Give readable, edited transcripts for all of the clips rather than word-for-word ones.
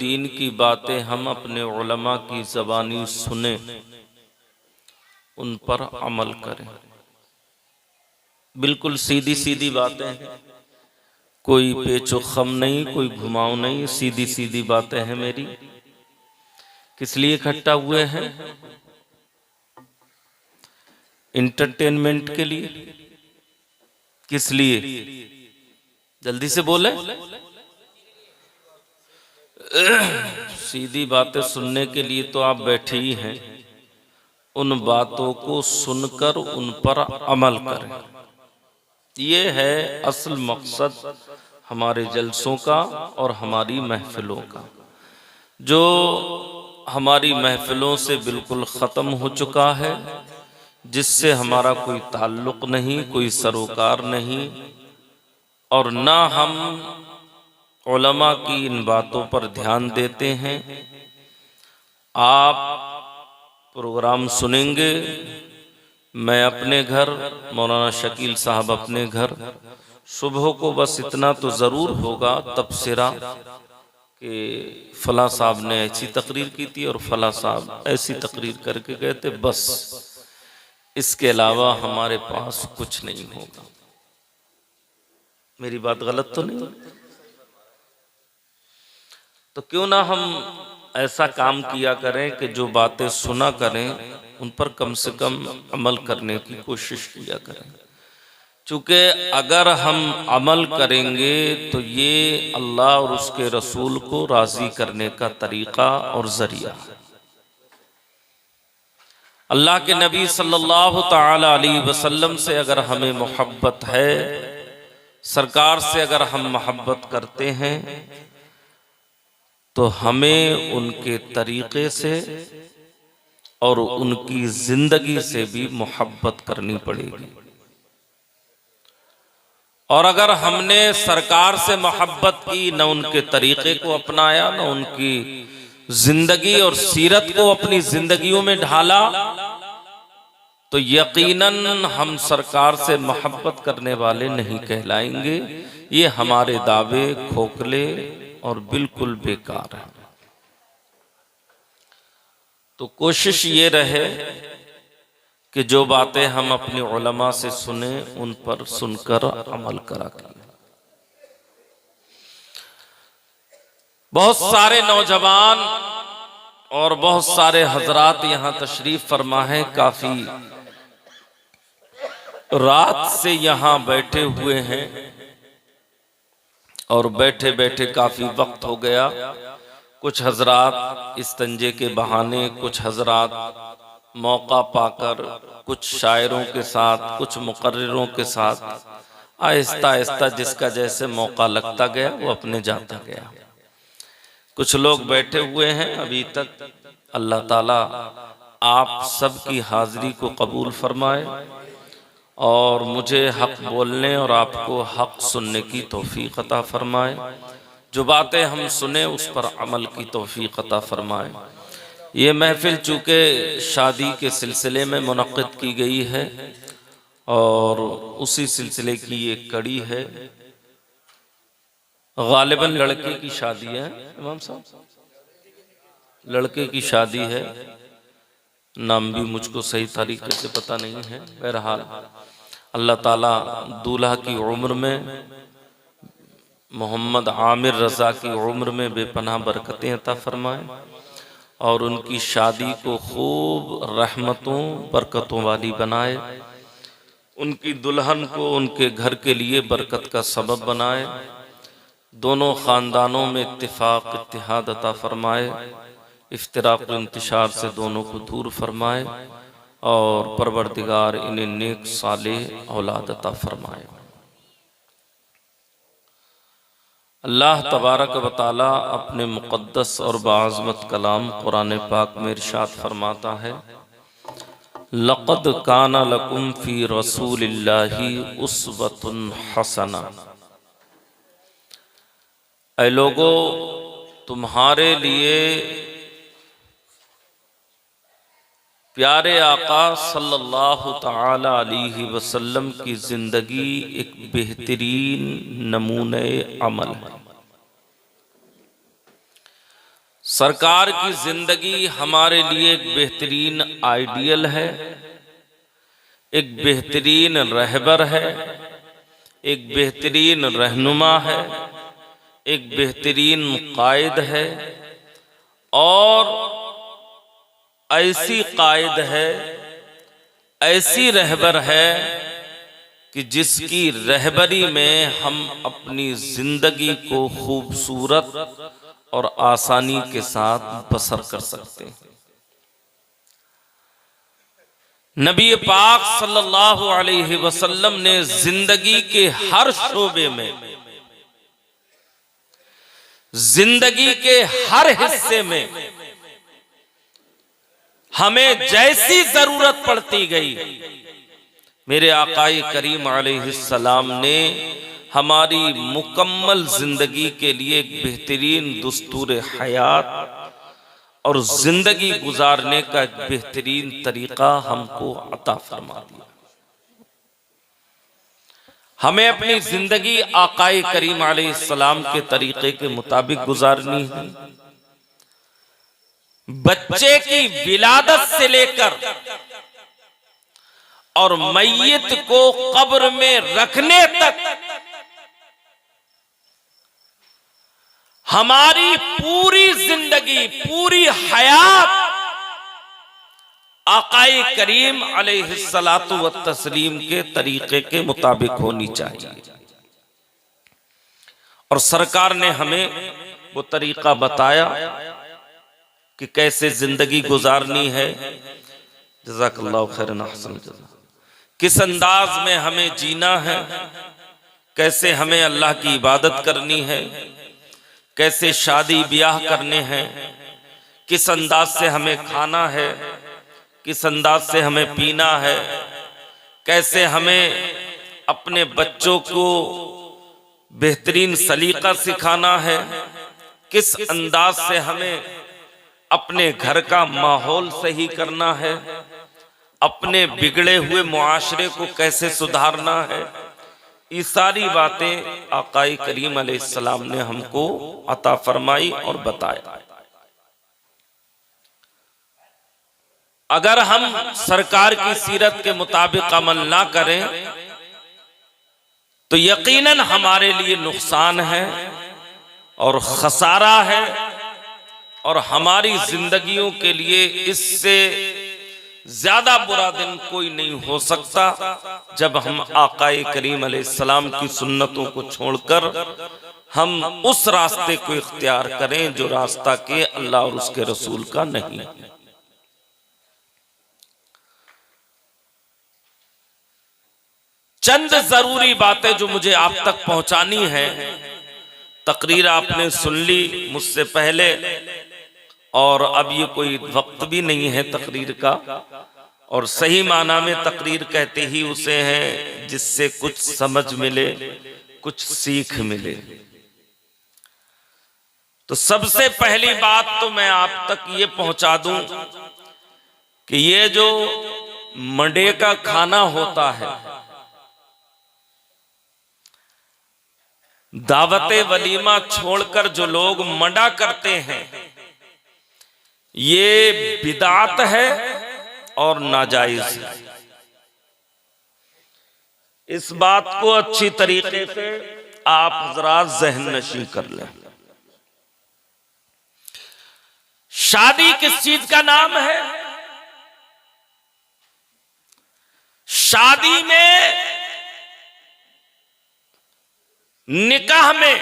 दीन की बातें हम अपने उलमा की ज़बानी सुने, उन पर अमल करें। बिल्कुल सीधी सीधी बातें हैं, कोई पेचो खम नहीं, कोई घुमाव नहीं, सीधी सीधी बातें हैं मेरी। किस लिए इकट्ठा हुए हैं? इंटरटेनमेंट के लिए। किस लिए? जल्दी से बोले। सीधी बातें सुनने के लिए तो आप बैठे ही हैं, उन बातों को सुनकर उन पर अमल करें। ये है असल मकसद हमारे जलसों का और हमारी महफिलों का, जो हमारी महफिलों से बिल्कुल ख़त्म हो चुका है, जिससे हमारा कोई ताल्लुक़ नहीं, कोई सरोकार नहीं, और ना हम उलमा की इन बातों पर ध्यान देते हैं। आप प्रोग्राम सुनेंगे, मैं अपने घर, मौलाना शकील साहब अपने घर, सुबह को बस इतना तो ज़रूर होगा तबसरा कि फ़लाँ साहब ने ऐसी तकरीर की थी और फ़लाँ साहब ऐसी तकरीर करके गए थे, बस इसके अलावा हमारे पास कुछ नहीं होगा। मेरी बात गलत तो नहीं? तो क्यों ना हम ऐसा काम किया करें कि जो बातें सुना करें उन पर कम से कम अमल करने की कोशिश किया करें। चूँकि अगर हम अमल करेंगे तो ये अल्लाह और उसके रसूल को राज़ी करने का तरीक़ा और ज़रिया है। अल्लाह के नबी सल्लल्लाहु ताला अलैहि वसल्लम से अगर हमें मोहब्बत है, सरकार से अगर हम मोहब्बत करते हैं, तो हमें उनके तरीक़े से और उनकी ज़िंदगी से भी मोहब्बत करनी पड़ेगी। और अगर हमने सरकार से मोहब्बत की, न उनके तरीक़े को अपनाया, न उनकी ज़िंदगी और सीरत को अपनी ज़िंदगियों में ढाला, तो यकीनन हम सरकार से मोहब्बत करने वाले नहीं कहलाएंगे। ये हमारे दावे खोखले और बिल्कुल बेकार हैं। तो कोशिश ये रहे कि जो बातें हम अपने उलमा से सुने उन पर सुनकर अमल करा करें। बहुत सारे नौजवान और बहुत सारे हजरात यहाँ तशरीफ फरमा है, काफी रात से यहाँ बैठे हुए हैं और बैठे बैठे काफी वक्त हो गया। कुछ हजरात इस्तंजे के बहाने, कुछ हजरात मौका पाकर, कुछ शायरों के साथ, कुछ मुकर्रिरों के साथ आहिस्ता आहिस्ता जिसका जैसे मौका लगता गया वो अपने जाता गया। कुछ लोग बैठे हुए हैं अभी तक। अल्लाह ताला आप सबकी हाजिरी को कबूल फरमाए और मुझे हक बोलने और आपको हक सुनने की तौफीक अता फरमाए। जो बातें हम सुने उस पर अमल की तौफीक अता फरमाए। ये महफिल चूँकि शादी के सिलसिले में मुनक़्क़िद की गई है और उसी सिलसिले की एक कड़ी है। गालिबन लड़के की शादी है, इमाम साहब, लड़के की शादी है, नाम भी मुझको सही तरीके से पता नहीं है। बहरहाल अल्लाह ताला दूल्हा की उम्र में, मोहम्मद आमिर रज़ा की उम्र में बेपनाह बरकतें अता फरमाए और उनकी शादी को खूब रहमतों बरकतों वाली बनाए। उनकी दुल्हन को उनके घर के लिए बरकत का सबब बनाए। दोनों ख़ानदानों में इत्तिफाक इत्तिहाद अता फरमाए। इफ्तिराक और इंतिशार से दोनों को दूर फरमाए और परवरदिगार इन्हें नेक सालेह औलाद अता फरमाए। अल्लाह तबारक व तआला अपने मुक़द्दस और बाज़मत कलाम कुरान पाक में इरशाद फरमाता है, लक़द काना लकुम फ़ी रसूलिल्लाहि उस्वतुन हसना। ऐ लोगो, तुम्हारे लिए प्यारे आका सल्लल्लाहु ताला अलैहि वसल्लम की ज़िंदगी एक बेहतरीन नमूने अमल है। सरकार की जिंदगी हमारे लिए एक बेहतरीन आइडियल है, एक बेहतरीन रहबर है, एक बेहतरीन रहनुमा है, एक बेहतरीन कायद है और ऐसी कायद है, ऐसी रहबर है कि जिसकी रहबरी में हम अपनी जिंदगी को खूबसूरत और आसानी के साथ बसर कर सकते हैं। नबी पाक सल्लल्लाहु अलैहि वसल्लम ने जिंदगी के हर शोबे में, जिंदगी के हर हिस्से में हमें जैसी जरूरत पड़ती गई, मेरे आकाए करीम अलैहिस्सलाम ने हमारी मुकम्मल जिंदगी के लिए एक बेहतरीन दुस्तूर हयात और जिंदगी गुजारने का एक बेहतरीन तरीका हमको अता फरमा दिया। हमें अपनी जिंदगी आकाए करीम अलैहिस्सलाम के तरीके के मुताबिक गुजारनी है। बच्चे की विलादत से लेकर और मैयत को कब्र में रखने तक हमारी पूरी जिंदगी, पूरी हयात आकाए करीम अलैहिस्सलातु व तस्लीम के तरीके के मुताबिक होनी चाहिए। और सरकार ने हमें वो तरीका बताया कि कैसे जिंदगी गुजारनी है। जज़ाकल्लाहु खैरन अहसन जज़ा। किस अंदाज में हमें जीना है, कैसे हमें अल्लाह की इबादत करनी है, कैसे शादी ब्याह करने हैं, किस अंदाज से हमें खाना है, किस अंदाज से हमें पीना है, कैसे हमें अपने बच्चों को बेहतरीन सलीका सिखाना है, किस अंदाज से हमें अपने घर का माहौल सही करना है, अपने बिगड़े हुए मुआशरे को कैसे सुधारना है। ये सारी बातें आकाए करीम अलैहिस्सलाम ने हमको अता फरमाई और बताया। अगर हम सरकार की सीरत के मुताबिक अमल ना करें तो यकीनन हमारे लिए नुकसान है और खसारा है और हमारी जिंदगियों के लिए इससे ज्यादा बुरा दिन कोई नहीं हो सकता जब हम आकाए करीम अलैहिस्सलाम की सुन्नतों को छोड़कर हम उस रास्ते को इख्तियार करें जो रास्ता के अल्लाह और उसके रसूल का नहीं। चंद जरूरी बातें जो मुझे आप तक पहुंचानी है। तकरीर आपने सुन ली मुझसे पहले और अब ये कोई वक्त भी नहीं है तकरीर का, और सही माना में तकरीर कहते ही उसे हैं जिससे कुछ समझ मिले, कुछ सीख मिले। तो सबसे पहली बात तो मैं आप तक ये पहुंचा दूं कि ये जो मंडे का खाना होता है, दावते वलीमा छोड़कर जो लोग मंडा करते हैं, ये बिदात है और नाजायज है। इस बात को अच्छी तरीके से आप हजरात ज़हन नशी कर लें। शादी किस चीज का नाम है? शादी में, निकाह में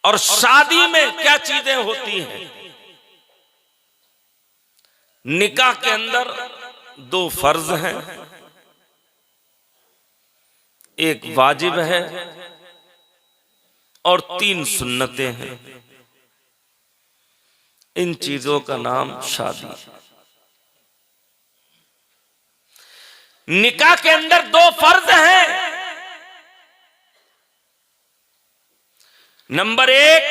और शादी में क्या चीजें होती हैं? निकाह के अंदर दो फर्ज हैं, एक वाजिब है और 3 सुन्नतें हैं। इन चीजों का नाम शादी है। निकाह के अंदर 2 फर्ज हैं। नंबर 1,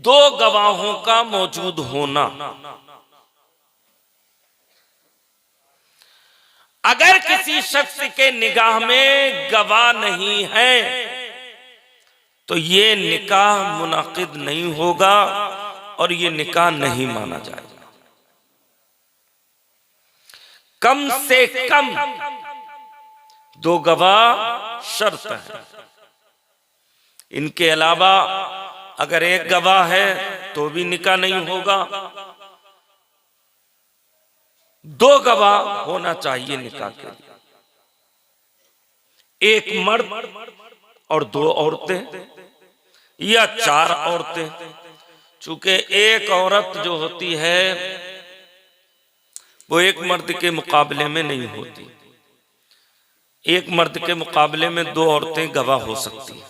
2 गवाहों का मौजूद होना। अगर किसी शख्स के निगाह में गवाह नहीं है तो ये निकाह मुनाकिद नहीं होगा और ये निकाह नहीं माना जाएगा। कम से कम 2 गवाह शर्त है। इनके अलावा अगर 1 गवाह है तो भी निकाह नहीं होगा। 2 गवाह होना चाहिए निकाह के लिए, 1 मर्द और 2 औरतें या 4 औरतें। चूंकि 1 औरत जो होती है वो 1 मर्द के मुकाबले में नहीं होती। 1 मर्द के मुकाबले में 2 औरतें गवाह हो सकती हैं,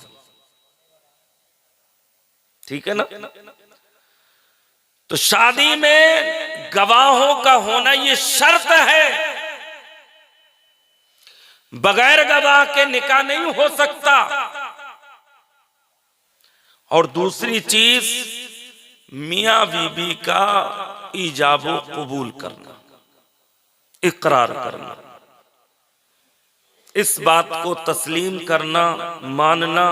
ठीक है ना। तो शादी में गवाहों का होना ये शर्त है, बगैर गवाह के निकाह नहीं हो सकता। और दूसरी चीज, मियां बीबी का ईजाबो कबूल करना, इकरार करना, इस बात को तस्लीम करना, मानना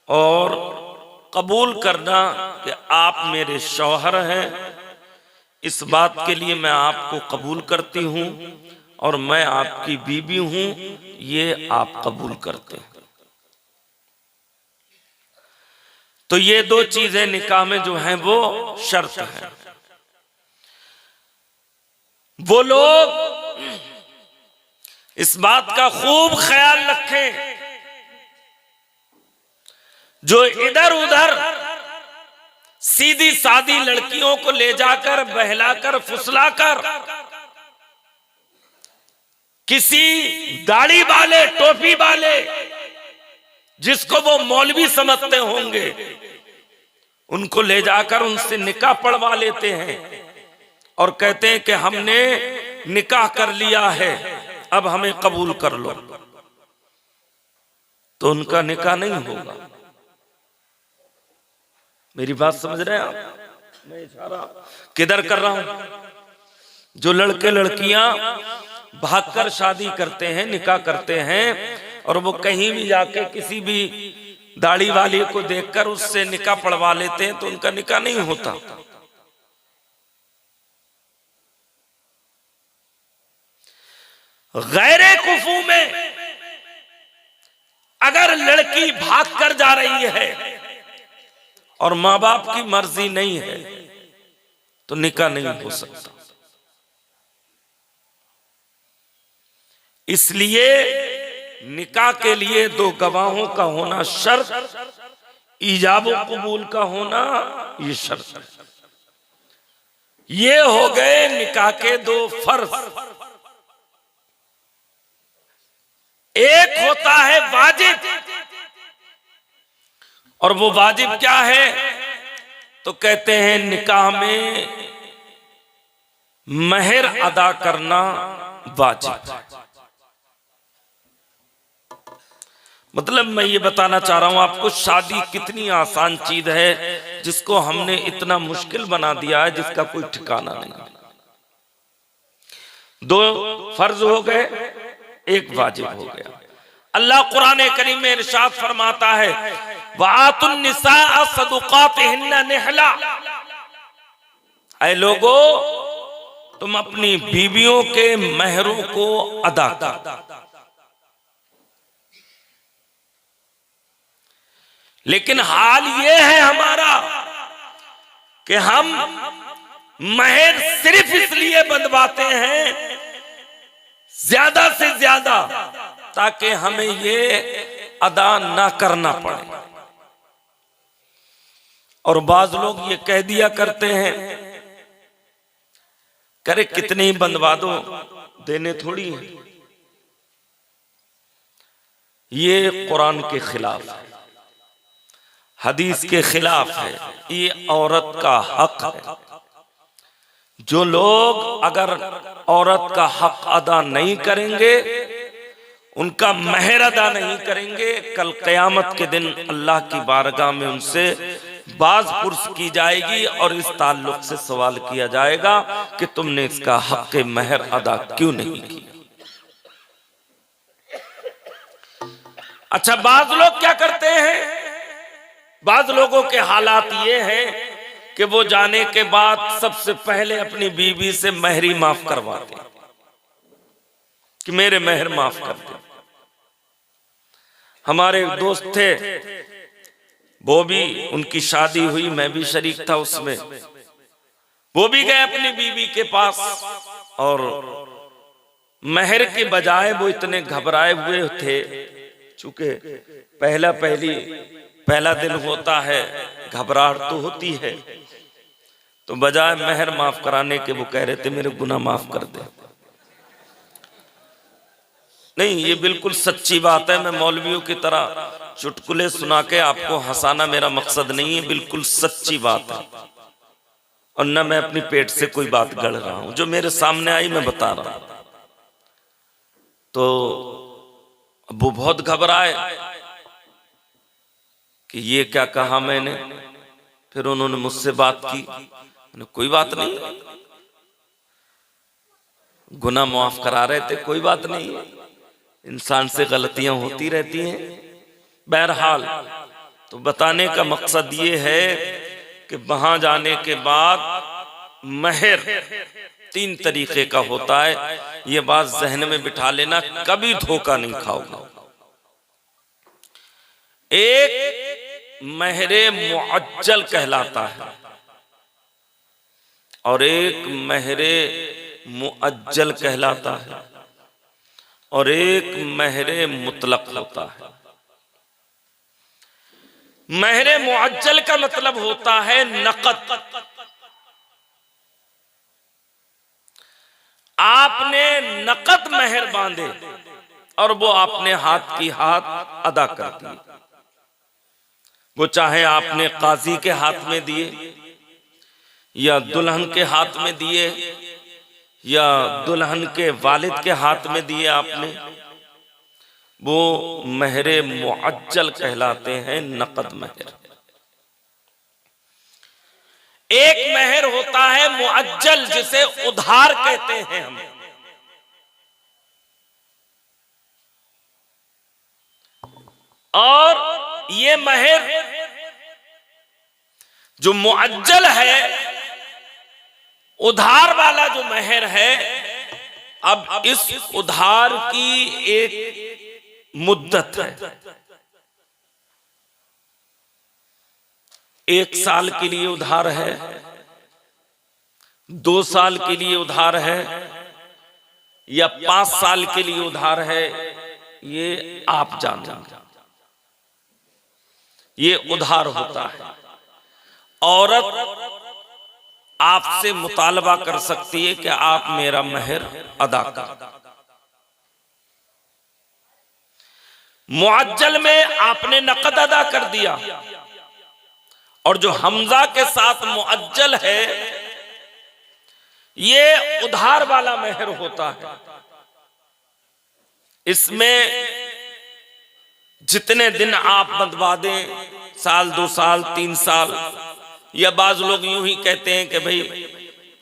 और कबूल करना कि आप मेरे शौहर हैं। इस बात के लिए मैं आपको कबूल करती हूं और मैं आपकी बीबी हूं, ये आप कबूल करते हैं। तो ये 2 चीजें निकाह में जो हैं वो शर्त है। वो लोग इस बात का खूब ख्याल रखें जो इधर उधर सीधी सादी लड़कियों को ले जाकर बहलाकर फुसलाकर किसी दाढ़ी वाले टोपी वाले जिसको वो मौलवी समझते होंगे उनको ले जाकर उनसे निकाह पढ़वा लेते हैं और कहते हैं कि हमने निकाह कर लिया है, अब हमें कबूल कर लो। तो उनका निकाह नहीं होगा। मेरी बात समझ रहे हैं आप? मैं इशारा किधर कर रहा हूं? जो लड़के लड़कियां भागकर शादी करते हैं, निकाह करते हैं और वो कहीं भी जाके किसी भी दाढ़ी वाले को देखकर उससे निकाह पढ़वा लेते हैं, तो उनका निकाह नहीं होता। गैरे कुफू में अगर लड़की भाग कर जा रही है और मां बाप की मर्जी नहीं है तो निकाह नहीं हो सकता। इसलिए निकाह के लिए 2 गवाहों का होना शर्त, ईजाब व कबूल का होना ये शर्त है। ये हो गए निकाह के 2 फर्ज। एक होता है वाजिब, और वो वाजिब क्या है? तो कहते हैं निकाह में महर अदा करना वाजिब। मतलब मैं ये बताना चाह रहा हूं आपको, शादी कितनी आसान चीज है जिसको हमने इतना मुश्किल बना दिया है जिसका कोई ठिकाना नहीं। 2 फर्ज हो गए, 1 वाजिब हो गया। अल्लाह कुरान करीम में इरशाद फरमाता है, वातुन निसा सदुकातिहिन्ना निहला। ऐ लोगो, तुम अपनी बीवियों के महरों को अदा कर। लेकिन हाल ये है हमारा कि हम महर सिर्फ इसलिए बंधवाते हैं ज्यादा से ज्यादा ताकि हमें ये अदा ना करना पड़े। और बाज लोग ये कह दिया करते हैं, करे कितने ही बंधवा दो, देने थोड़ी है। ये कुरान के खिलाफ है, हदीस के खिलाफ है, ये औरत का हक है। जो लोग अगर औरत का हक अदा नहीं करेंगे, उनका महर अदा नहीं करेंगे, कल क़यामत के दिन अल्लाह की बारगाह में उनसे बाज पुरस की जाएगी और इस ताल्लुक से सवाल किया जाएगा कि तुमने इसका हक महर अदा क्यों नहीं किया। अच्छा, बाज लोग क्या करते हैं? बाज़ लोगों के हालात ये हैं कि वो जाने के बाद सबसे पहले अपनी बीवी से महरी माफ करवाते कि मेरे महर माफ कर दे। हमारे एक दोस्त थे, वो भी, उनकी शादी हुई, मैं भी शरीक था उसमें। वो भी गए अपनी बीवी के पास और महर के बजाय वो इतने घबराए हुए थे, चूंकि पहला दिन होता है, घबराहट तो होती है, तो बजाय महर माफ कराने के वो कह रहे थे मेरे गुनाह माफ कर दे। नहीं, ये बिल्कुल सच्ची बात है। मैं मौलवियों की तरह चुटकुले सुना के आपको हंसाना मेरा मकसद नहीं है, बिल्कुल सच्ची बात है। और न मैं अपनी पेट से कोई बात गढ़ रहा हूं, जो मेरे सामने आई मैं बता रहा हूं। तो वो बहुत घबराए कि ये क्या कहा मैंने। फिर उन्होंने मुझसे बात की, कोई बात नहीं, गुनाह माफ करा रहे थे, कोई बात नहीं है, इंसान से गलतियां होती रहती हैं। बहरहाल, तो बताने का मकसद ये है कि वहां जाने के बाद महर 3 तरीके का होता है। ये बात जहन में बिठा लेना, कभी धोखा नहीं खाओगे। एक महरे मुअज्जल कहलाता है और एक महरे मुअज्जल कहलाता है और एक महरे मुतलक होता है। महरे मुअज्जल का मतलब होता है नकद। आपने नकद महर बांधे और वो आपने हाथ की हाथ अदा कर दी। वो चाहे आपने काजी के हाथ में दिए या दुल्हन के हाथ में दिए या दुल्हन के वालिद के हाथ में दिए आपने, वो महरे मुअज्जल कहलाते हैं, नकद महर। एक महर होता है मुअज्जल, जिसे उधार कहते हैं हम। और ये महर जो मुअज्जल है, उधार वाला जो महर है, अब इस उधार की एक मुद्दत है। 1 साल के लिए उधार है, 2 साल के लिए उधार है या 5 साल के लिए उधार है, ये आप जानेंगे। ये उधार होता है। औरत आपसे मुतालबा कर सकती है कि आप मेरा महर अदा कर। मुअज्जल में आपने नकद अदा कर दिया, और जो हमजा के साथ मुअज्जल है, ये उधार वाला महर होता है। इसमें जितने दिन आप बंधवा दें, साल 2 साल 3 साल, या बाज लोग यूं ही कहते हैं कि भाई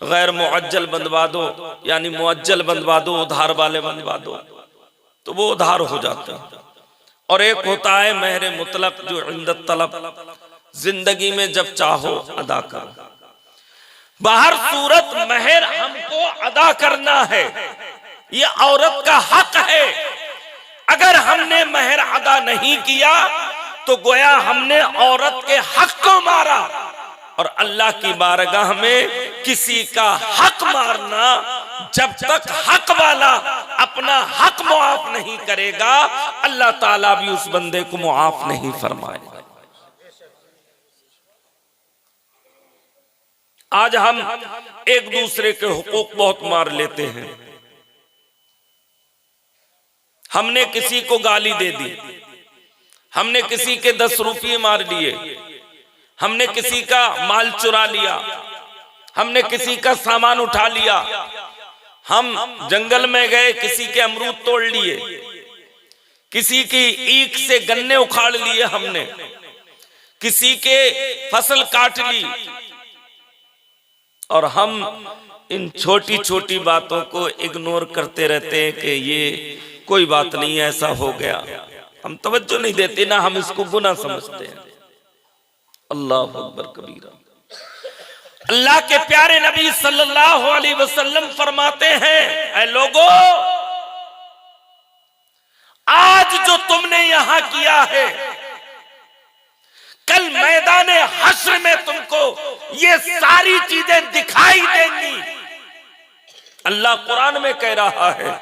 गैर मुअज्जल बंधवा दो, यानी मुअज्जल बंधवा दो, उधार वाले बंधवा दो, तो वो उधार हो जाते हैं। और एक होता है महर मुतलक, जो इंदत तलब, जिंदगी में जब चाहो अदा करो। बाहर सूरत महर हमको अदा करना है, ये औरत का हक है। अगर हमने महर अदा नहीं किया तो गोया हमने औरत के हक को मारा, और अल्लाह की बारगाह में किसी का हक मारना, जब तक हक वाला अपना हक मुआफ नहीं करेगा, अल्लाह ताला भी उस बंदे को मुआफ नहीं फरमाएगा। आज हम एक दूसरे के हुकूक बहुत मार लेते हैं। हमने किसी को गाली दे दी, हमने किसी के 10 रुपये मार लिए, हमने किसी का माल चुरा लिया, हमने किसी का सामान उठा लिया, हम जंगल में गए, किसी के अमरूद तोड़ लिए, किसी की ईख से गन्ने उखाड़ लिए, हमने किसी के फसल काट ली, और हम इन छोटी छोटी बातों को इग्नोर करते रहते हैं कि ये कोई बात नहीं, ऐसा हो गया। हम तवज्जो नहीं देते ना, हम इसको गुनाह समझते हैं। अल्लाह अकबर कबीरा। अल्लाह के प्यारे नबी सल्लल्लाहु अलैहि वसल्लम फरमाते हैं, ऐ लोगों, आज जो तुमने यहां किया है, कल मैदान हश्र में तुमको ये सारी चीजें दिखाई देंगी। अल्लाह कुरान में कह रहा है,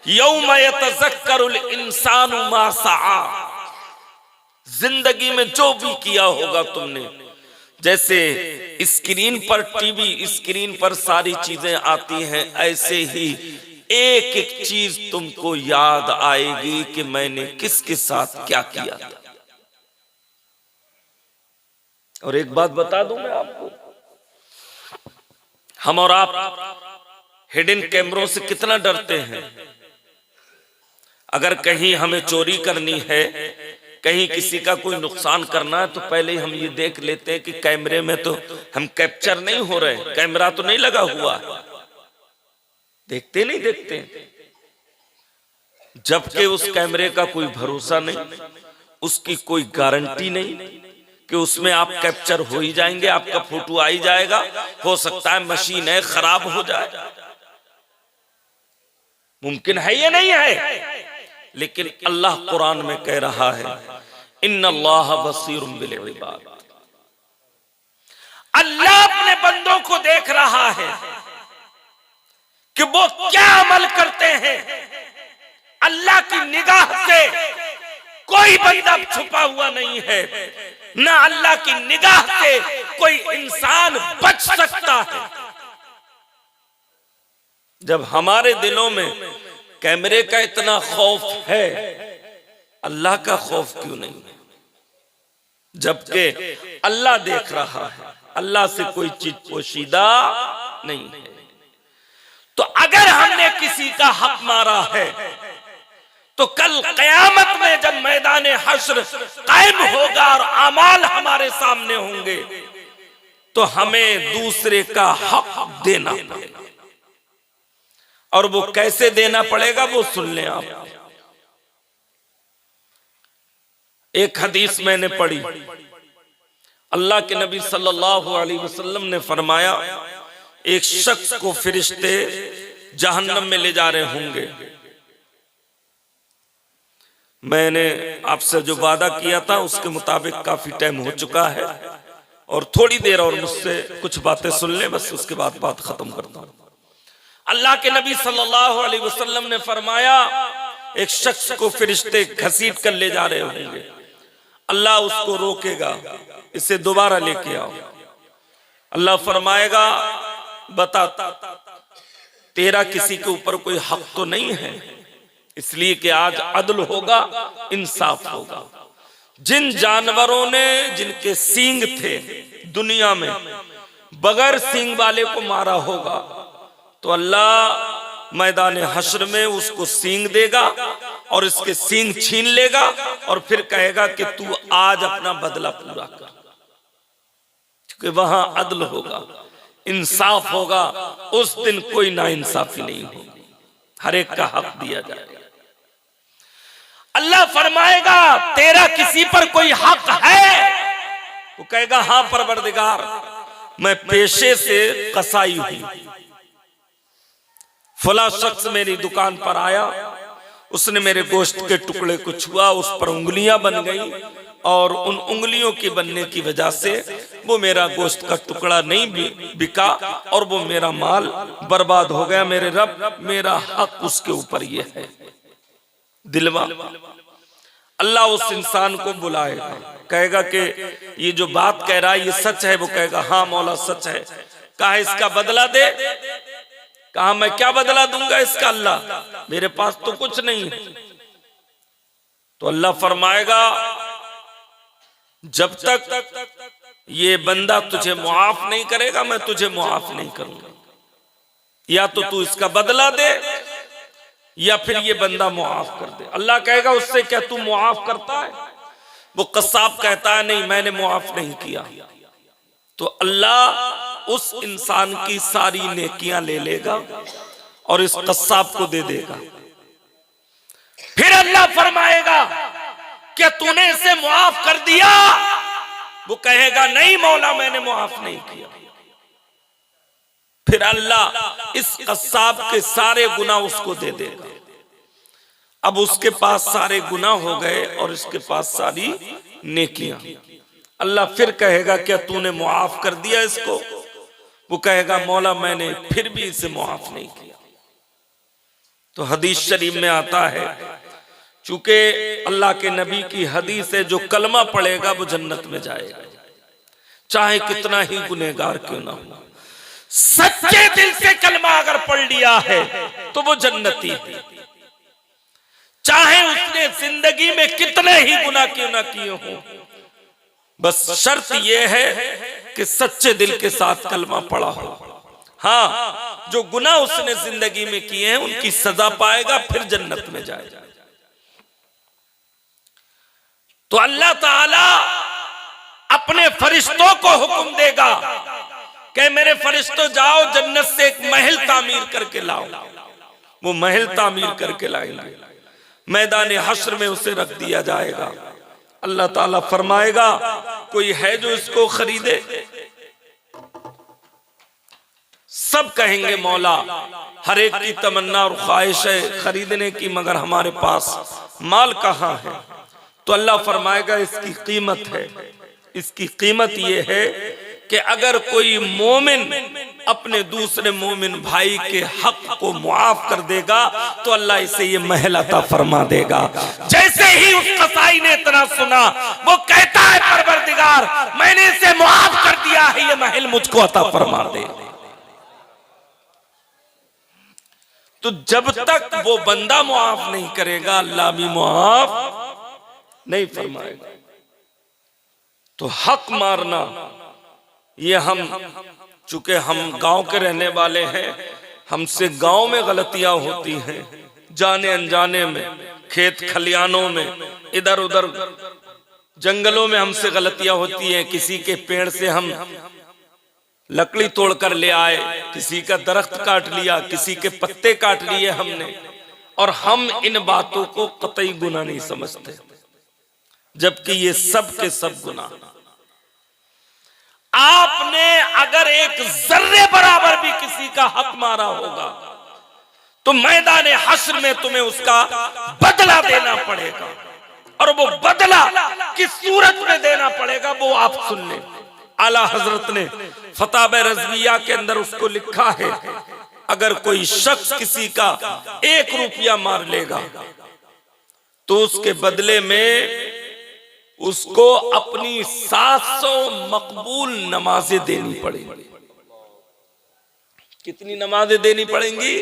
यौम यतज़क्करुल इंसानु मा सआ। जिंदगी में जो भी किया होगा तुमने, जैसे स्क्रीन पर, टीवी स्क्रीन पर सारी चीजें आती हैं, ऐसे ही एक एक चीज तुमको याद आएगी कि मैंने किसके साथ क्या किया। और एक बात बता दूं मैं आपको, हम और आप हिडन कैमरों से कितना डरते हैं। अगर कहीं हमें चोरी करनी है, कहीं किसी का कोई नुकसान करना है, तो पहले हम ये देख लेते हैं कि कैमरे में तो हम कैप्चर नहीं हो रहे, कैमरा तो नहीं लगा हुआ। देखते नहीं देखते, जबकि उस कैमरे का कोई भरोसा नहीं, उसकी कोई गारंटी नहीं कि उसमें आप कैप्चर हो ही जाएंगे, आपका फोटो आ ही जाएगा। हो सकता है मशीन है खराब हो जाए, मुमकिन है ये नहीं है। लेकिन अल्लाह कुरान में कह रहा है, इन्नल्लाह बसीरुम बिल इबाद। अल्लाह अपने बंदों को देख रहा है कि वो क्या अमल करते हैं। अल्लाह की निगाह से कोई बंदा छुपा हुआ नहीं है, ना अल्लाह की निगाह से कोई इंसान बच सकता है। जब हमारे दिलों में कैमरे का इतना खौफ है, अल्लाह का खौफ क्यों नहीं? जबकि अल्लाह देख रहा है, अल्लाह से कोई चीज पोशीदा नहीं है। तो अगर हमने किसी का हक मारा है, तो कल कयामत में जब मैदान हश्र कायम होगा और अमाल हमारे सामने होंगे, तो हमें दूसरे का हक देना पड़ेगा। और वो कैसे देना पड़ेगा वो सुन लें आप। एक हदीस मैंने पढ़ी, अल्लाह के नबी सल्लल्लाहु अलैहि वसल्लम ने फरमाया, एक शख्स को फरिश्ते जहन्नम में ले जा रहे होंगे। मैंने आपसे जो वादा किया था उसके मुताबिक काफी टाइम हो चुका है, और थोड़ी देर और मुझसे कुछ बातें सुन लें, बस उसके बाद बात खत्म करता हूं। अल्लाह के नबी सल्लल्लाहु अलैहि वसल्लम ने फरमाया, एक शख्स को फरिश्ते घसीट कर ले जा रहे होंगे। अल्लाह उसको रोकेगा, इसे दोबारा लेके आओ। अल्लाह फरमाएगा, बता तेरा किसी के ऊपर कोई हक तो नहीं है, इसलिए कि आज अदल होगा, इंसाफ होगा। जिन जानवरों ने, जिनके सींग थे दुनिया में, बगैर सींग वाले को मारा होगा, तो अल्लाह मैदान हश्र में उसको सींग देगा और इसके सींग छीन लेगा और फिर कहेगा कि तू आज अपना बदला पूरा कर। क्योंकि वहां अदल होगा, इंसाफ होगा, उस दिन कोई नाइंसाफी नहीं होगी, हर एक का हक दिया जाएगा। अल्लाह फरमाएगा, तेरा किसी पर कोई हक है? वो कहेगा, हां परवरदिगार, मैं पेशे से कसाई हुई, फला शख्स मेरी दुकान पर आया, उसने मेरे गोश्त के टुकड़े को छुआ, उस पर उंगलियां बन गई, और उन उंगलियों की बनने की वजह से वो मेरा गोश्त का टुकड़ा नहीं बिका और वो मेरा माल बर्बाद हो गया। मेरे रब, मेरा हक उसके ऊपर ये है। दिलवा अल्लाह उस इंसान को बुलाएगा, कहेगा कि ये जो बात कह रहा है ये सच है? वो कहेगा, हाँ मौला सच है। कहा, इसका बदला दे। कहा, मैं क्या बदला दूंगा इसका? अल्लाह, मेरे पास तो कुछ नहीं है। तो अल्लाह फरमाएगा, जब तक ये बंदा तुझे मुआफ नहीं करेगा, मैं तुझे मुआफ नहीं करूंगा। या तो तू इसका बदला दे या फिर ये बंदा मुआफ कर दे। अल्लाह कहेगा, उससे क्या तू मुआफ करता है? वो कसाब कहता है, नहीं मैंने मुआफ नहीं किया। तो अल्लाह उस इंसान की सारी नेकियां ले लेगा और इस कसाब को दे देगा। फिर अल्लाह फरमाएगा, क्या तूने इसे मुआफ कर दिया? वो कहेगा नहीं मौला मैंने मुआफ नहीं किया। फिर अल्लाह इस कस्साब के सारे गुनाह उसको दे देगा। अब उसके पास सारे गुनाह हो गए और इसके पास सारी नेकियां। अल्लाह फिर कहेगा क्या तूने मुआफ कर दिया इसको? वो कहेगा मौला मैंने फिर भी इसे मुआफ नहीं किया। तो हदीस शरीफ में आता है, चूंकि अल्लाह के नबी की हदीस है, जो कलमा पढ़ेगा वो जन्नत में जाएगा, चाहे कितना ही गुनहगार क्यों ना हो। सच्चे दिल से कलमा अगर पढ़ लिया है तो वो जन्नती है, चाहे उसने जिंदगी में कितने ही गुनाह क्यों ना किए हों। बस शर्त यह है कि सच्चे दिल के साथ कलमा पढ़ा हो। हाँ, जो गुनाह उसने जिंदगी में किए हैं उनकी सजा पाएगा, फिर जन्नत में जाएगा। तो अल्लाह ताला अपने फरिश्तों को हुक्म देगा कि मेरे फरिश्तों जाओ जन्नत से एक महल तामीर करके लाओ। वो महल तामीर करके लाएंगे, मैदान हश्र में उसे रख दिया जाएगा। अल्लाह ताला फरमाएगा कोई है जो इसको खरीदे? सब कहेंगे मौला हर एक की तमन्ना और ख्वाहिश है खरीदने की, मगर हमारे पास माल कहाँ है? तो अल्लाह फरमाएगा इसकी कीमत है। इसकी कीमत ये है कि अगर कोई मोमिन अपने दूसरे मोमिन भाई के हक को मुआफ कर देगा तो अल्लाह इसे ये महल अता फरमा देगा। जैसे ही उस कसाई ने इतना सुना, वो कहता है परवरदिगार मैंने इसे मुआफ कर दिया है, ये महल मुझको अता फरमा दे। तो जब तक वो बंदा मुआफ नहीं करेगा अल्लाह भी मुआफ नहीं फरमाएगा। तो हक मारना ये चूंकि हम गांव के रहने वाले हैं, हमसे गांव में गलतियां होती हैं, जाने अनजाने में, खेत खलियानों में, इधर उधर जंगलों में हमसे गलतियां होती हैं। किसी के पेड़ से हम लकड़ी तोड़कर ले आए, किसी का दरख्त काट लिया, किसी के पत्ते काट लिए हमने, और हम इन बातों को कतई गुनाह नहीं समझते, जबकि ये सब के सब गुनाह। आपने अगर एक जर्रे बराबर भी किसी का हक मारा होगा तो मैदान हश्र में तुम्हें उसका बदला देना पड़ेगा, और वो बदला किस सूरत में देना पड़ेगा वो आप सुन लें। आला हजरत ने फताबे रज़विया के अंदर उसको लिखा है, अगर कोई शख्स किसी का 1 रुपया मार लेगा तो उसके बदले में उसको अपनी 700 मकबूल नमाजें देनी पड़ेंगी। कितनी नमाजें देनी पड़ेंगी?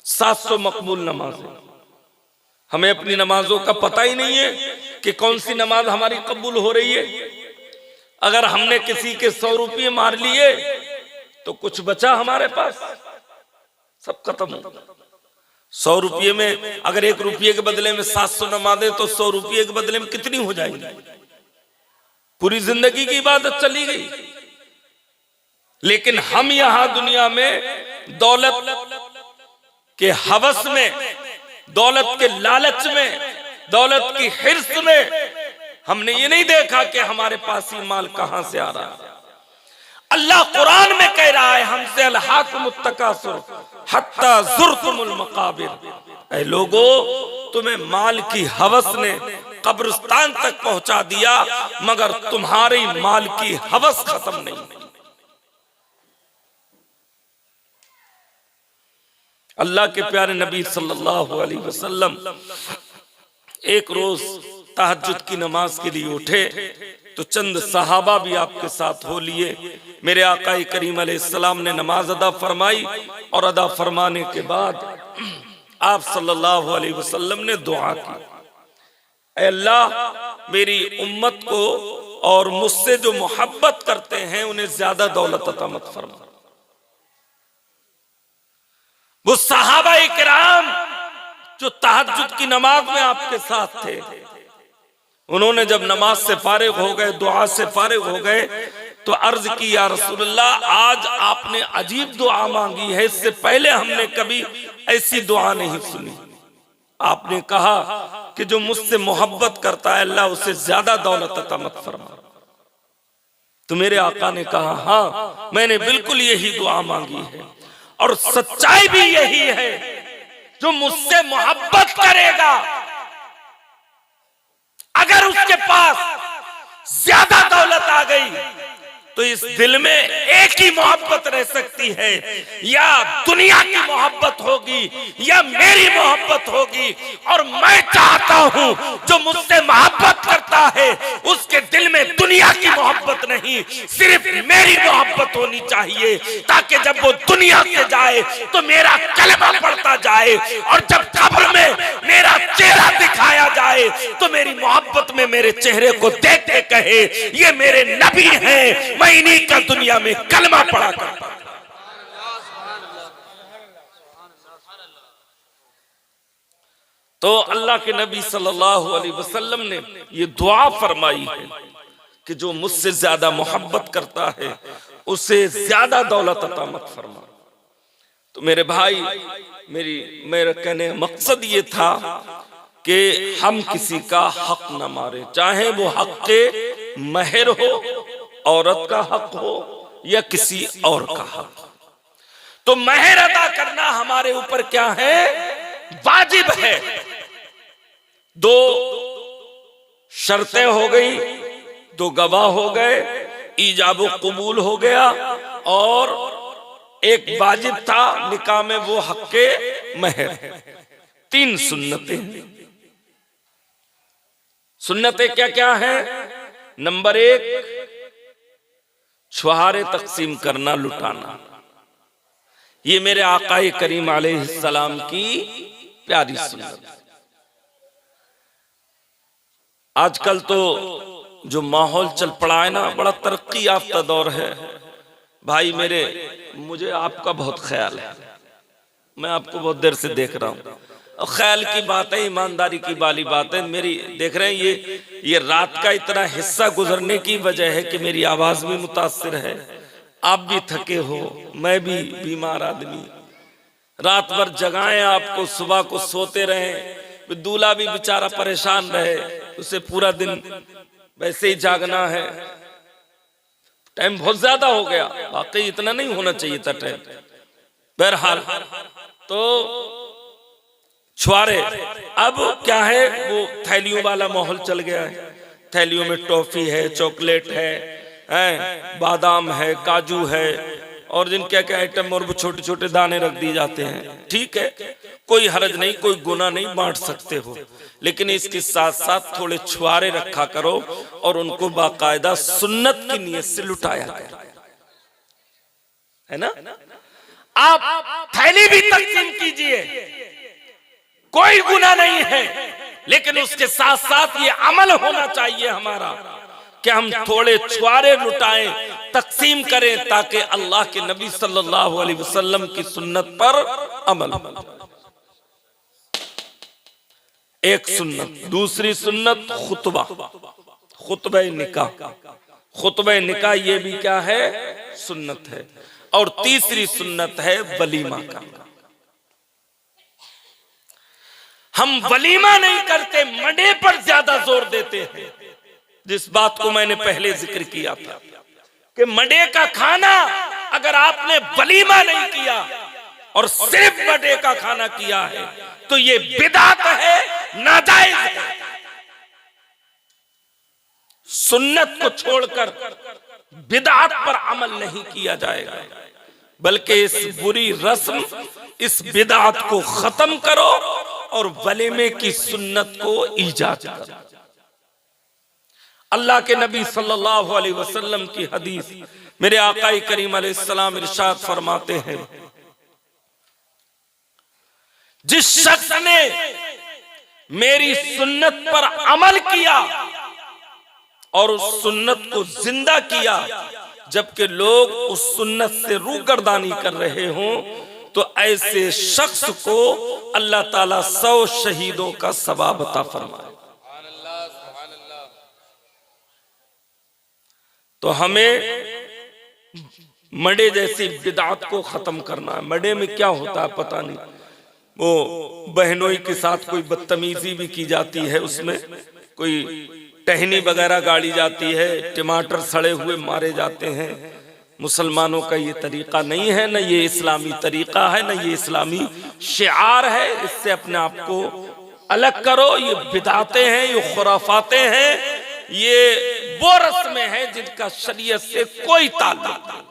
700 मकबूल नमाजें। हमें अपनी नमाजों का पता ही नहीं है कि कौन सी नमाज हमारी कबूल हो रही है। अगर हमने किसी के 100 रुपये मार लिए तो कुछ बचा हमारे पास? सब खत्म हो। 100 रुपये में अगर 1 रुपये के बदले में 700 नमाजें तो 100 रुपये के बदले में कितनी हो जाएंगी? पूरी जिंदगी की इबादत चली गई। लेकिन हम यहां दुनिया में दौलत के हवस में, दौलत के लालच में, दौलत की हिर्स में हमने ये नहीं देखा कि हमारे पास ये माल कहां से आ रहा है। अल्लाह कुरान में कह रहा है हमसे अलहाकुमुत तकासुर हत्ता ज़ुरतुमुल मकाबिर। ऐ लोगो, तुम्हें माल की हवस ने कब्रिस्तान तक पहुंचा दिया, मगर तुम्हारी माल की हवस खत्म नहीं। अल्लाह के प्यारे नबी सल्लल्लाहु अलैहि वसल्लम एक रोज तहज्जुद की नमाज के लिए उठे तो चंद सहाबा भी आपके साथ हो लिए। मेरे आका करीम अलैहिस्सलाम ने नमाज अदा फरमाई, और अदा फरमाने के बाद आप सल्लल्लाहु अलैहि वसल्लम ने दुआ की, ऐ अल्लाह मेरी उम्मत को और मुझसे जो मोहब्बत करते हैं उन्हें ज्यादा दौलत अता मत फरमा। वो सहाबा इकराम जो तहज्जुद की नमाज में आपके साथ थे, उन्होंने जब नमाज से फारिग हो गए, दुआ से फारिग हो गए, तो अर्ज की या रसूलल्लाह आज आपने अजीब दुआ मांगी है, इससे पहले हमने कभी ऐसी दुआ नहीं सुनी। आपने कहा कि जो मुझसे मोहब्बत करता है अल्लाह उसे ज्यादा दौलत अता मत फरमा। तो मेरे आका ने कहा, हाँ मैंने बिल्कुल यही दुआ मांगी है, और सच्चाई भी यही है, जो मुझसे मोहब्बत करेगा, अगर उसके पास ज्यादा दौलत आ गई तो इस दिल में एक ही मोहब्बत रह सकती है, या दुनिया की मोहब्बत होगी या मेरी मोहब्बत होगी। और मैं चाहता हूं जो मुझसे मोहब्बत करता है उसके दिल में दुनिया की मोहब्बत नहीं, सिर्फ मेरी मोहब्बत होनी चाहिए, ताकि जब वो दुनिया से जाए तो मेरा कलमा पढ़ता जाए, और जब कब्र में मेरा चेहरा दिखाया जाए तो मेरी मोहब्बत में मेरे चेहरे को देख के कहे, ये मेरे नबी हैं, मैं इन्हीं का दुनिया में कलमा पढ़ा करता। तो अल्लाह के नबी सल्लल्लाहु अलैहि वसल्लम ने ये दुआ फरमाई है कि जो मुझसे ज्यादा मोहब्बत करता है उसे ज्यादा दौलत अता मत फरमा। तो मेरे भाई, मेरा कहने का मकसद ये था कि हम किसी का हक न मारे, चाहे वो हक के महर हो, औरत का हक हो या किसी और का हक। तो महर अदा करना हमारे ऊपर क्या है? वाजिब है। 2 शर्तें हो गई, 2 गवाह हो गए, ईजाब कबूल हो गया, और एक वाजिब था निकाह में वो हक के महर। 3 सुन्नतें। सुन्नतें क्या क्या है? नंबर 1, छुहारे तकसीम करना, लुटाना। ये मेरे आकाए करीम अलैहिस्सलाम की प्यारी सुन्नत। आजकल तो जो माहौल चल पड़ा है ना, बड़ा तरक्की याफ्ता दौर है भाई मेरे। मुझे आपका बहुत ख्याल है, मैं आपको बहुत देर से देख रहा हूं। ख्याल की बात है, ईमानदारी की वाली बात है। मेरी देख रहे हैं ये रात का इतना हिस्सा गुजरने की वजह है कि मेरी आवाज भी मुतासिर है, आप भी थके हो, मैं भी बीमार आदमी। रात भर जगाएं आपको, सुबह को सोते रहे, दूल्हा भी बेचारा परेशान रहे, उसे पूरा दिन वैसे ही जागना है। टाइम बहुत ज्यादा हो गया, वाकई इतना नहीं होना चाहिए था टाइम। बहरहाल तो छुआरे, अब क्या है, वो थैलियों वाला माहौल चल गया है। थैलियों में टॉफी है, चॉकलेट है, बादाम है, काजू है, और जिन क्या क्या आइटम, और वो छोटे छोटे दाने रख दिए जाते हैं। ठीक है, कोई हरज नहीं, कोई गुनाह नहीं, बांट सकते हो, लेकिन इसके साथ साथ थोड़े छुआरे रखा करो और उनको बाकायदा सुन्नत की नीयत से लुटाया करो, है ना। आप थैली भी तकसीम कीजिए, कोई गुनाह नहीं है, लेकिन उसके साथ साथ ये अमल होना चाहिए हमारा कि हम थोड़े छुआरे लुटाएं, तकसीम करें, ताकि अल्लाह के नबी सल्लल्लाहु अलैहि वसल्लम की सुन्नत पर अमल। एक सुन्नत। दूसरी सुन्नत खुतबा, खुतबे निकाह। खुतबे निकाह ये भी क्या है? सुन्नत है। और तीसरी सुन्नत है वलीमा का। हम वलीमा नहीं करते, मंडे पर ज्यादा जोर देते हैं, जिस बात को मैंने पहले जिक्र किया था कि मंडे का खाना अगर आपने वलीमा नहीं किया और सिर्फ मंडे का खाना किया है तो ये बिदअत है, नाजायज है। सुन्नत को छोड़कर बिदअत पर अमल नहीं किया जाएगा, बल्कि इस बुरी रस्म, इस बिदअत को खत्म करो और वलीमे की सुन्नत को ईजाद करो। अल्लाह के नबी सल्लल्लाहु अलैहि वसल्लम की हदीस, मेरे आका करीम अलैहिस्सलाम इरशाद फरमाते हैं, जिस शख्स ने मेरी सुन्नत पर अमल किया और उस सुन्नत को जिंदा किया जबकि लोग उस सुन्नत से रूगर्दानी कर रहे हों, तो ऐसे शख्स को अल्लाह ताला 100 शहीदों का सवाब अता फरमाए। तो हमें मडे जैसी बिदअत को खत्म करना है। मडे में क्या होता है पता नहीं, वो बहनोई के साथ कोई बदतमीजी भी की जाती है, उसमें कोई टहनी वगैरह गाड़ी जाती है, टमाटर सड़े हुए मारे जाते हैं। मुसलमानों का ये तरीका नहीं है, न ये इस्लामी तरीका है, न ये इस्लामी शिआर है। इससे अपने आप को अलग करो। ये बिदाते हैं, ये खुराफाते हैं, ये वो रस्में हैं जिनका शरीयत से कोई ताल्लुक नहीं।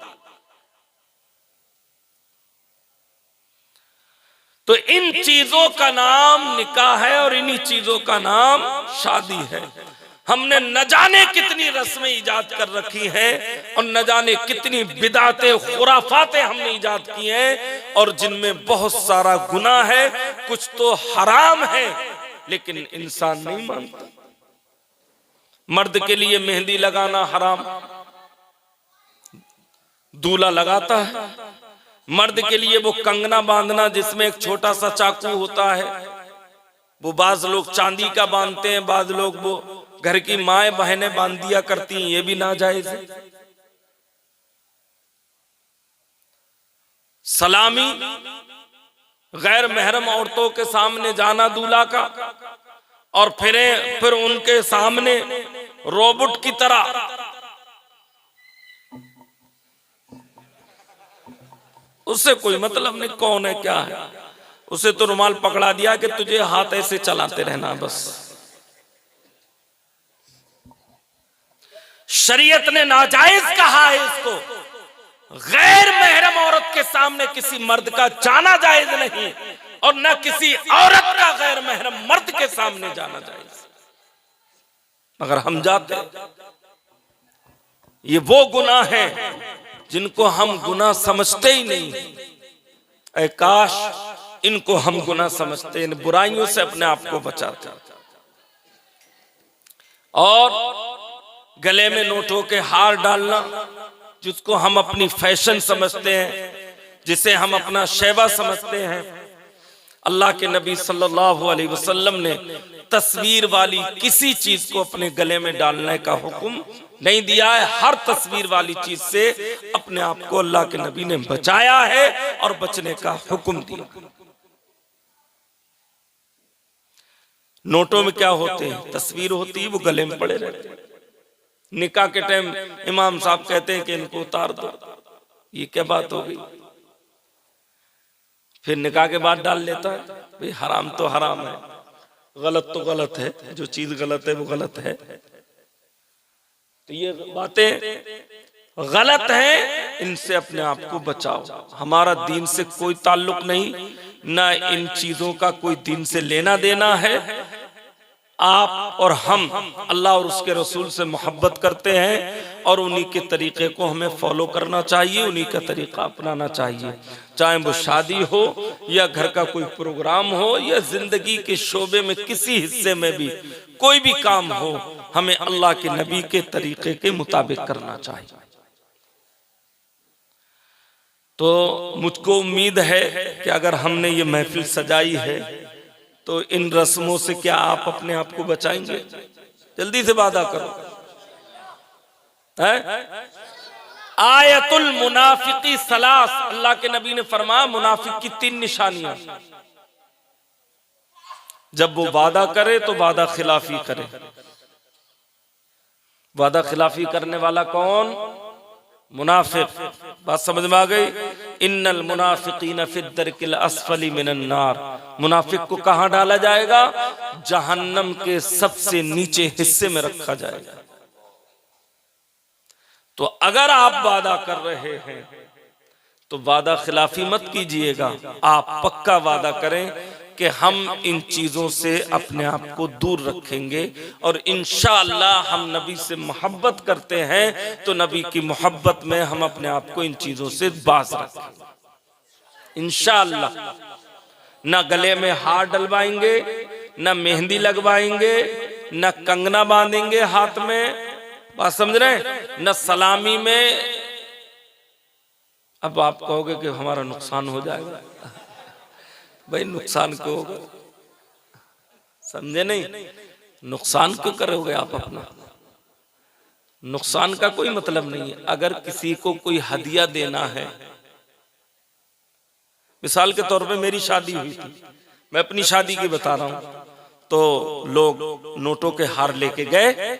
तो इन चीजों का नाम निकाह है और इन्हीं चीजों का नाम शादी है। हमने न जाने कितनी रस्में इजाद कर रखी हैं और न जाने कितनी बिदातें खुराफातें हमने इजाद की हैं, और जिनमें बहुत सारा गुनाह है, कुछ तो हराम है, लेकिन इंसान नहीं मानता। मर्द के लिए मेहंदी लगाना हराम, दूल्हा लगाता है। मर्द के लिए वो कंगना बांधना जिसमें एक छोटा सा चाकू होता है, वो बाज लोग चांदी का बांधते हैं, बाज लोग वो घर की माएं बहनें बांध दिया करती हैं, ये भी नाजायज है। सलामी, गैर महरम औरतों के सामने जाना दूल्हा का, और फिर उनके सामने रोबोट की तरह उससे कोई मतलब नहीं कौन है क्या है। उसे तो रुमाल पकड़ा दिया कि तुझे हाथ ऐसे चलाते रहना बस। शरीयत ने नाजायज कहा है इसको। गैर महरम औरत के सामने किसी मर्द का जाना जायज नहीं, और न किसी औरत का गैर महरम मर्द के सामने जाना जायज। मगर हम जाते, ये वो गुनाह है जिनको हम गुनाह समझते ही नहीं। ऐ काश इनको हम गुनाह समझते, इन बुराइयों से अपने आप को बचाते। और गले में नोटों के हार डालना, जिसको हम अपनी फैशन समझते हैं, जिसे हम अपना शैबा समझते हैं, अल्लाह के नबी सल्लल्लाहु अलैहि वसल्लम ने तस्वीर वाली किसी चीज को अपने गले में डालने का हुक्म नहीं दिया है। हर तस्वीर वाली चीज से अपने आप को अल्लाह के नबी ने बचाया है और बचने का हुक्म दिया। नोटों में क्या होते हैं, तस्वीर होती है, वो गले में पड़े रहते हैं। निकाह के टाइम इमाम साहब कहते हैं कि इनको उतार दो, ये क्या बात हो गई। फिर निकाह के बाद डाल लेता है। भाई हराम तो हराम है, गलत तो गलत है, जो चीज गलत है वो गलत है। तो ये बातें गलत हैं, इनसे अपने आप को बचाओ। हमारा दीन से कोई ताल्लुक नहीं, ना इन चीजों का कोई दीन से लेना देना है। आप और हम अल्लाह और उसके रसूल से मोहब्बत करते हैं और उन्हीं के तरीके को हमें फॉलो करना चाहिए, उन्हीं का तरीका अपनाना चाहिए। चाहे वो शादी हो या घर का कोई प्रोग्राम हो या जिंदगी के शोबे में किसी हिस्से में भी कोई भी काम हो, हमें अल्लाह के नबी के तरीके के मुताबिक करना चाहिए। तो मुझको उम्मीद है कि अगर हमने ये महफिल सजाई है तो इन रस्मों से क्या आप अपने आप को बचाएंगे? जल्दी से वादा करो। आयतुल मुनाफिकी सलास, अल्लाह के नबी ने फरमाया मुनाफिक की 3 निशानियां। जब वो वादा करे तो वादा खिलाफी करे। वादा खिलाफी करने वाला कौन? मुनाफिक। बात समझ में आ गई? इन्नल मुनाफिकीन फी दरकिल अस्फली मिनन नार। मुनाफिक को कहां डाला जाएगा? जहन्नम के सबसे नीचे हिस्से में रखा जाएगा। तो अगर आप वादा कर रहे हैं तो वादा खिलाफी मत कीजिएगा। आप पक्का वादा करें कि हम इन चीजों से अपने आप को दूर रखेंगे और इंशाअल्लाह हम नबी से मोहब्बत करते हैं तो नबी की मोहब्बत में हम अपने आप को इन चीजों से बाज रखेंगे इंशाअल्लाह। न गले में हार डलवाएंगे, न मेहंदी लगवाएंगे, न कंगना बांधेंगे हाथ में। बात समझ रहे हैं? न सलामी में। अब आप कहोगे कि हमारा नुकसान हो जाएगा। भाई नुकसान क्यों होगा? समझे नहीं? नुकसान क्यों करोगे आप अपना? नुकसान का कोई मतलब नहीं है। अगर किसी को कोई हदिया देना है, मिसाल के तौर पे मेरी शादी हुई थी, मैं अपनी शादी की बता रहा हूं, तो लोग नोटों के हार लेके गए।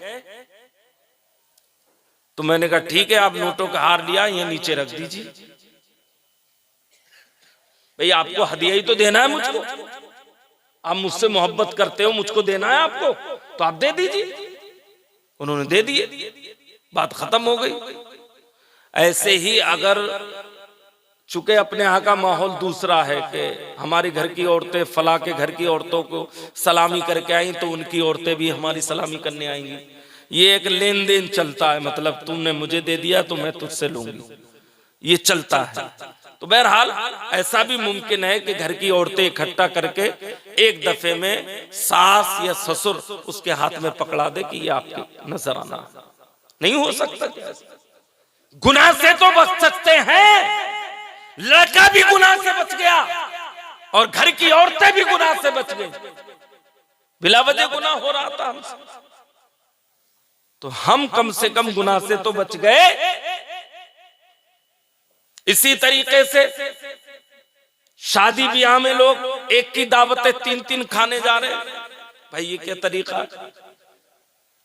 तो मैंने कहा ठीक है, आप नोटों का हार लिया, ये नीचे रख दीजिए। भाई आपको हदिया ही तो देना है मुझको, आप मुझसे मोहब्बत करते हो, मुझको देना है आपको, तो आप दे दीजिए। उन्होंने दे दिए, बात खत्म हो गई। ऐसे ही अगर चूंकि अपने यहाँ का माहौल दूसरा है कि हमारी घर की औरतें फला के घर की औरतों को सलामी करके आई तो उनकी औरतें भी हमारी सलामी करने आएंगी, ये एक लेन देन चलता है, मतलब तुमने मुझे दे दिया तो मैं तुझसे लूंगी, ये चलता है। तो बहरहाल ऐसा भी मुमकिन है कि घर की औरतें इकट्ठा करके एक दफे में सास या ससुर उसके हाथ में पकड़ा दे कि ये आपके नजर आना। नहीं हो सकता क्या? गुनाह से तो बच सकते हैं, लड़का भी गुनाह से बच गया और घर की औरतें भी गुनाह से बच गई, बिला वजह गुनाह हो रहा था हमसे, तो हम कम से कम गुनाह से तो बच गए। इसी तरीके से शादी ब्याह में लोग एक की दावतें 3-3 खाने जा रहे हैं, भाई ये क्या तरीका है?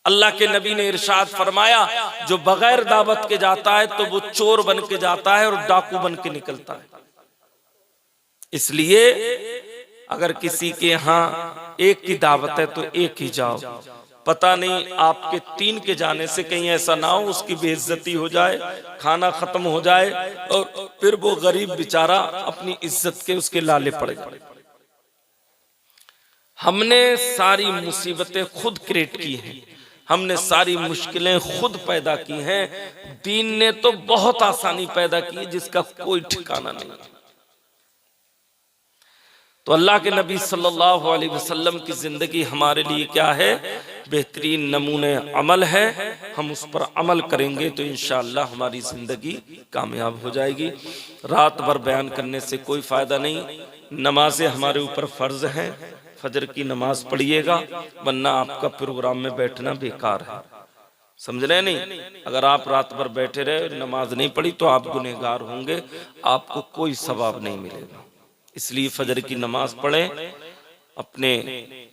अल्लाह के नबी ने इरशाद फरमाया, जो बगैर दावत के जाता है तो वो चोर बन के जाता है और डाकू बन के निकलता है। इसलिए अगर किसी के यहाँ एक की दावत है तो एक ही जाओ, पता नहीं आपके 3 के जाने से कहीं ऐसा ना हो उसकी बेइज्जती हो जाए, खाना खत्म हो जाए और फिर वो गरीब बेचारा अपनी इज्जत के उसके लाले पड़े। हमने सारी मुसीबतें खुद क्रिएट की हैं, हमने सारी मुश्किलें खुद पैदा की हैं। दीन ने तो बहुत आसानी पैदा की है जिसका कोई ठिकाना नहीं। तो अल्लाह के नबी सल्लल्लाहु अलैहि वसल्लम की जिंदगी हमारे लिए क्या है? बेहतरीन नमूने अमल है। हम उस पर अमल करेंगे तो इंशाअल्लाह हमारी जिंदगी कामयाब हो जाएगी। रात भर बयान करने से कोई फायदा नहीं। नमाजें हमारे ऊपर फर्ज हैं, फजर की नमाज पढ़िएगा, वरना आपका प्रोग्राम में बैठना बेकार है। समझ रहे नहीं? अगर आप रात भर बैठे रहे, नमाज नहीं पढ़ी तो आप गुनहगार होंगे, आपको कोई सवाब नहीं मिलेगा। इसलिए फजर की नमाज पढ़ें, अपने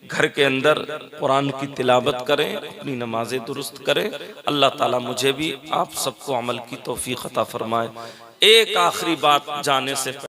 घर के अंदर कुरान की तिलावत करें, अपनी नमाजें दुरुस्त करें। अल्लाह ताला मुझे भी आप सबको अमल की तौफीक अता फरमाए। एक आखिरी बात जाने से